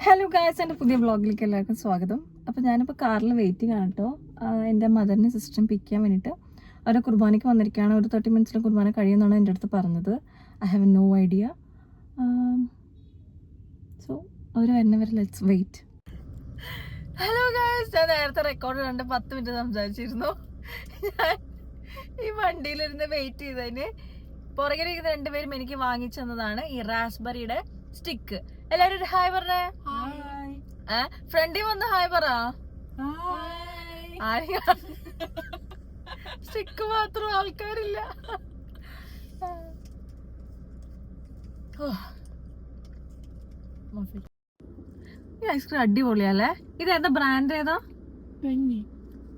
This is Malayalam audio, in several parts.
ഹലോ ഗായ്സ്, എൻ്റെ പുതിയ വ്ളോഗിലേക്ക് എല്ലാവർക്കും സ്വാഗതം. അപ്പോൾ ഞാനിപ്പോൾ കാറിൽ വെയിറ്റിംഗ് ആണ് കേട്ടോ. എൻ്റെ മദറിനെ സിസ്റ്ററും പിക്ക് ചെയ്യാൻ വേണ്ടിയിട്ട് അവരെ കുർബാനയ്ക്ക് വന്നിരിക്കുകയാണ്. ഒരു 30 മിനിറ്റ്സിൽ കുർബാന കഴിയുമെന്നാണ് എൻ്റെ അടുത്ത് പറഞ്ഞത്. I have no idea. So അവർ വരുന്നവരെ ലെറ്റ്സ് വെയിറ്റ്. ഹലോ ഗായ്സ്, ഞാൻ നേരത്തെ റെക്കോർഡ് കണ്ട് 10 മിനിറ്റ് സംസാരിച്ചിരുന്നു. ഞാൻ ഈ വണ്ടിയിലിരുന്ന് വെയിറ്റ് ചെയ്തതിന് പുറകിലിരിക്കുന്ന രണ്ടുപേരും എനിക്ക് വാങ്ങിച്ചു തന്നതാണ് ഈ റാസ്ബെറിയുടെ സ്റ്റിക്ക്. എല്ലാരും ഒരു ഹായ് പറഞ്ഞേ. ഫ്രണ്ടിൽ വന്ന് ഹായ് പറ. സ്റ്റിക്ക് മാത്രം, ആൾക്കാരില്ല. ഈ ഐസ്ക്രീം അടിപൊളിയല്ലേ? ഇതേതാ ബ്രാൻഡ്? ഏതാ?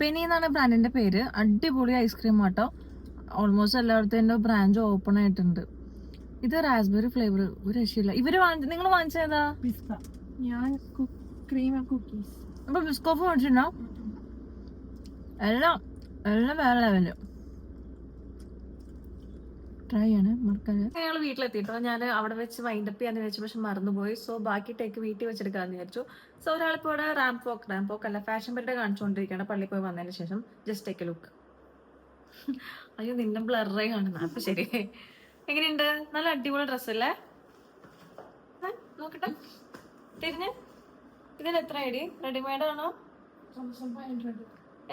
പെനി എന്നാണ് ബ്രാൻഡിന്റെ പേര്. അടിപൊളി ഐസ്ക്രീം ആട്ടോ. ഓൾമോസ്റ്റ് എല്ലായിടത്തും എന്റെ ബ്രാഞ്ച് ഓപ്പൺ ആയിട്ടുണ്ട്. ഇത് റാസ്ബെറി ഫ്ലേവർ, ഒരു രക്ഷയില്ല. ഇവര് നിങ്ങൾ വാങ്ങിച്ചതാ? ഞാൻ ക്രീം കുക്കീസ്. അപ്പൊ ബിസ്കോഫ് മേടിച്ചിട്ടുണ്ടോ? എല്ലാം എല്ലാം വേറെ ലെവല്. ട്രൈ ആണ്, മറക്കാതെ. ഞങ്ങൾ വീട്ടിലെത്തിട്ടോ. ഞാൻ അവിടെ വെച്ച് വൈൻഡപ്പ് ചെയ്യാന്ന് വിചാരിച്ചു, പക്ഷെ മറന്നുപോയി. സോ ബാക്കി ടേക്ക് വീട്ടിൽ വെച്ചെടുക്കാന്ന് വിചാരിച്ചു. സോ ഒരാളിപ്പോ ഇവിടെ റാംപോക്ക് അല്ല, ഫാഷൻ പീരീഡ് കാണിച്ചുകൊണ്ടിരിക്കുകയാണ്. പള്ളിയിൽ പോയി വന്നതിന് ശേഷം ജസ്റ്റ് ടേക്ക് എ ലുക്ക്. അയ്യോ, നിന്നെ ബ്ലറായി കാണുന്ന. അപ്പൊ ശരി, എങ്ങനെയുണ്ട്? നല്ല അടിപൊളി ഡ്രസ് അല്ലേ? നോക്കട്ടെ, തിരിഞ്ഞ്. ഇതിന് എത്ര ഐഡി? റെഡിമെയ്ഡ് ആണോ?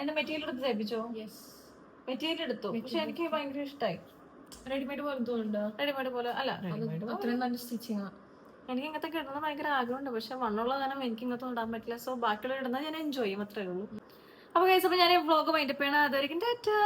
എന്റെ മെറ്റീരിയൽ എടുത്ത് തേപ്പിച്ചോ? മെറ്റീരിയൽ എടുത്തു, പക്ഷെ എനിക്ക് ഭയങ്കര ഇഷ്ടമായി. റെഡിമെയ്ഡ് പോലെ തോന്നുന്നുണ്ടോ? റെഡിമെയ്ഡ് പോലെ അല്ല, അത്രയും നല്ല സ്റ്റിച്ചിങ്. എനിക്ക് ഇങ്ങനത്തെ ഇടുന്ന ഭയങ്കര ആഗ്രഹമുണ്ട്, പക്ഷെ മണ്ണുള്ള കാരണം എനിക്ക് ഇങ്ങനത്തെ ഇടാൻ പറ്റില്ല. സോ ബാക്കിയുള്ള ഇടുന്നത് ഞാൻ എൻജോയ് ചെയ്യും, അത്രേ ഉള്ളൂ. അപ്പൊ ഗൈസ്, അപ്പൊ ഞാൻ വ്ളോഗ് വൈൻഡപ്പ് ചെയ്യണം. അതുവരെയും ടാറ്റാ.